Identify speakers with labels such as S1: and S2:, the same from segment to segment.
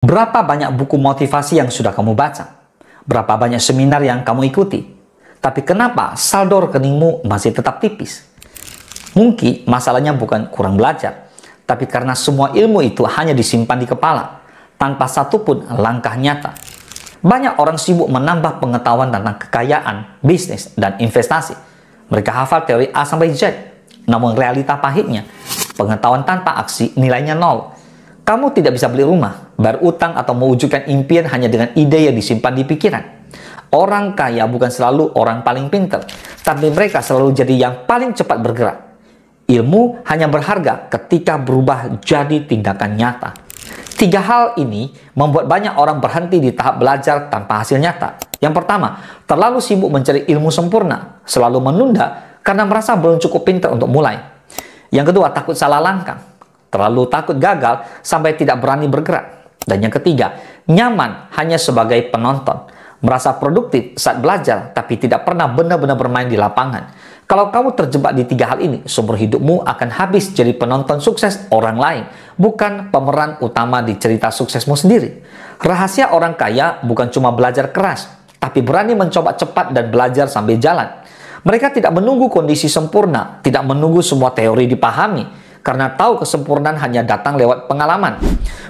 S1: Berapa banyak buku motivasi yang sudah kamu baca? Berapa banyak seminar yang kamu ikuti? Tapi kenapa saldo rekeningmu masih tetap tipis? Mungkin masalahnya bukan kurang belajar, tapi karena semua ilmu itu hanya disimpan di kepala, tanpa satupun langkah nyata. Banyak orang sibuk menambah pengetahuan tentang kekayaan, bisnis, dan investasi. Mereka hafal teori A sampai Z, namun realita pahitnya, pengetahuan tanpa aksi nilainya nol. Kamu tidak bisa beli rumah, bayar utang, atau mewujudkan impian hanya dengan ide yang disimpan di pikiran. Orang kaya bukan selalu orang paling pintar, tapi mereka selalu jadi yang paling cepat bergerak. Ilmu hanya berharga ketika berubah jadi tindakan nyata. 3 hal ini membuat banyak orang berhenti di tahap belajar tanpa hasil nyata. Yang pertama, terlalu sibuk mencari ilmu sempurna, selalu menunda karena merasa belum cukup pintar untuk mulai. Yang kedua, takut salah langkah, terlalu takut gagal sampai tidak berani bergerak. Dan yang ketiga, nyaman hanya sebagai penonton, merasa produktif saat belajar tapi tidak pernah benar-benar bermain di lapangan. Kalau kamu terjebak di 3 hal ini, seumur hidupmu akan habis jadi penonton sukses orang lain, bukan pemeran utama di cerita suksesmu sendiri. Rahasia orang kaya bukan cuma belajar keras, tapi berani mencoba cepat dan belajar sambil jalan. Mereka tidak menunggu kondisi sempurna, tidak menunggu semua teori dipahami, karena tahu kesempurnaan hanya datang lewat pengalaman.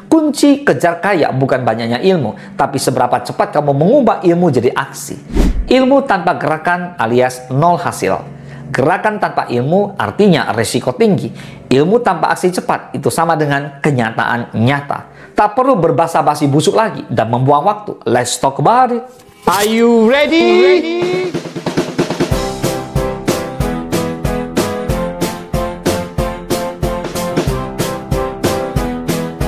S1: Kunci kejar kaya bukan banyaknya ilmu, tapi seberapa cepat kamu mengubah ilmu jadi aksi. Ilmu tanpa gerakan alias nol hasil. Gerakan tanpa ilmu artinya resiko tinggi. Ilmu tanpa aksi cepat itu sama dengan kenyataan nyata. Tak perlu berbasa-basi busuk lagi dan membuang waktu. Let's talk about it.
S2: Are you ready?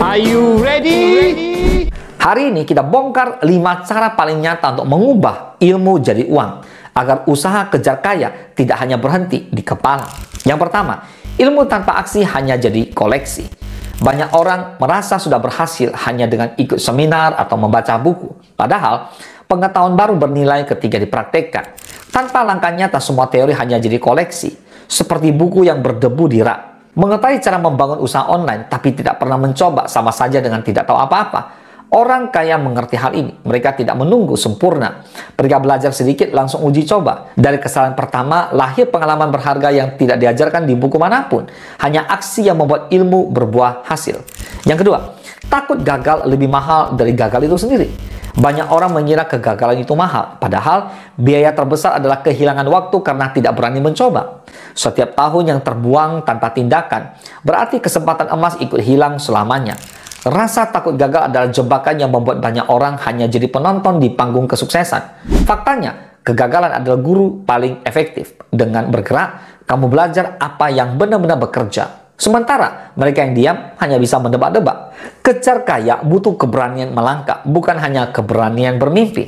S2: Are you ready?
S1: Hari ini kita bongkar 5 cara paling nyata untuk mengubah ilmu jadi uang, agar usaha kejar kaya tidak hanya berhenti di kepala. Yang pertama, ilmu tanpa aksi hanya jadi koleksi. Banyak orang merasa sudah berhasil hanya dengan ikut seminar atau membaca buku. Padahal, pengetahuan baru bernilai ketika dipraktekkan. Tanpa langkah nyata, semua teori hanya jadi koleksi. Seperti buku yang berdebu di rak. Mengetahui cara membangun usaha online tapi tidak pernah mencoba sama saja dengan tidak tahu apa-apa. Orang kaya mengerti hal ini. Mereka tidak menunggu sempurna. Mereka belajar sedikit langsung uji coba. Dari kesalahan pertama, lahir pengalaman berharga yang tidak diajarkan di buku manapun. Hanya aksi yang membuat ilmu berbuah hasil. Yang kedua, takut gagal lebih mahal dari gagal itu sendiri. Banyak orang mengira kegagalan itu mahal. Padahal, biaya terbesar adalah kehilangan waktu karena tidak berani mencoba. Setiap tahun yang terbuang tanpa tindakan, berarti kesempatan emas ikut hilang selamanya. Rasa takut gagal adalah jebakan yang membuat banyak orang hanya jadi penonton di panggung kesuksesan. Faktanya, kegagalan adalah guru paling efektif. Dengan bergerak, kamu belajar apa yang benar-benar bekerja. Sementara mereka yang diam hanya bisa mendebak-debak. Kejar kaya butuh keberanian melangkah, bukan hanya keberanian bermimpi.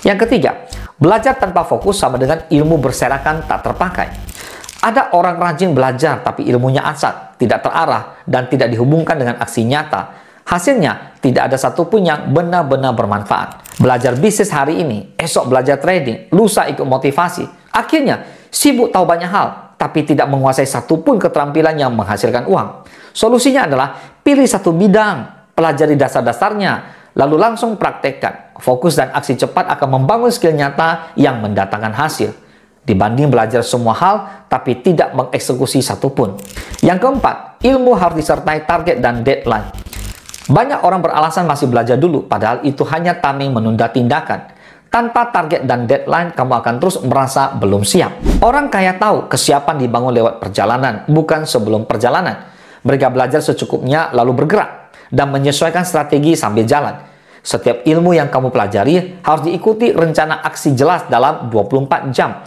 S1: Yang ketiga, belajar tanpa fokus sama dengan ilmu berserakan tak terpakai. Ada orang rajin belajar tapi ilmunya asat, tidak terarah, dan tidak dihubungkan dengan aksi nyata. Hasilnya, tidak ada satupun yang benar-benar bermanfaat. Belajar bisnis hari ini, esok belajar trading, lusa ikut motivasi. Akhirnya, sibuk tahu banyak hal, tapi tidak menguasai satupun keterampilan yang menghasilkan uang. Solusinya adalah pilih satu bidang, pelajari dasar-dasarnya, lalu langsung praktekkan. Fokus dan aksi cepat akan membangun skill nyata yang mendatangkan hasil. Dibanding belajar semua hal, tapi tidak mengeksekusi satupun. Yang keempat, ilmu harus disertai target dan deadline. Banyak orang beralasan masih belajar dulu, padahal itu hanya tameng menunda tindakan. Tanpa target dan deadline, kamu akan terus merasa belum siap. Orang kaya tahu kesiapan dibangun lewat perjalanan, bukan sebelum perjalanan. Mereka belajar secukupnya lalu bergerak, dan menyesuaikan strategi sambil jalan. Setiap ilmu yang kamu pelajari harus diikuti rencana aksi jelas dalam 24 jam.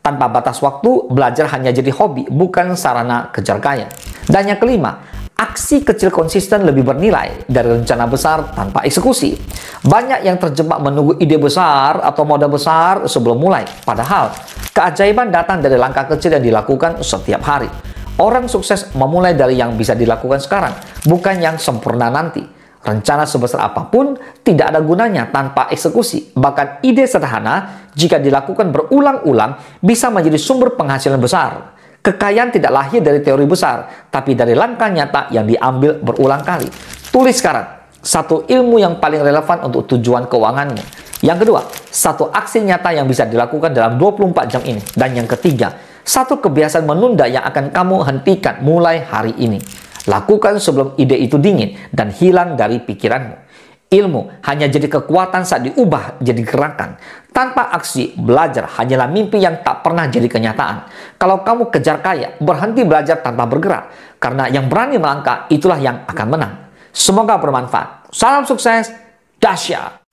S1: Tanpa batas waktu, belajar hanya jadi hobi, bukan sarana kejar kaya. Dan yang kelima, aksi kecil konsisten lebih bernilai dari rencana besar tanpa eksekusi. Banyak yang terjebak menunggu ide besar atau modal besar sebelum mulai. Padahal, keajaiban datang dari langkah kecil yang dilakukan setiap hari. Orang sukses memulai dari yang bisa dilakukan sekarang, bukan yang sempurna nanti. Rencana sebesar apapun tidak ada gunanya tanpa eksekusi. Bahkan ide sederhana, jika dilakukan berulang-ulang, bisa menjadi sumber penghasilan besar. Kekayaan tidak lahir dari teori besar, tapi dari langkah nyata yang diambil berulang kali. Tulis sekarang, satu ilmu yang paling relevan untuk tujuan keuanganmu. Yang kedua, satu aksi nyata yang bisa dilakukan dalam 24 jam ini. Dan yang ketiga, satu kebiasaan menunda yang akan kamu hentikan mulai hari ini. Lakukan sebelum ide itu dingin dan hilang dari pikiranmu. Ilmu hanya jadi kekuatan saat diubah jadi gerakan. Tanpa aksi, belajar hanyalah mimpi yang tak pernah jadi kenyataan. Kalau kamu kejar kaya, berhenti belajar tanpa bergerak. Karena yang berani melangkah, itulah yang akan menang. Semoga bermanfaat. Salam sukses, dahsyat.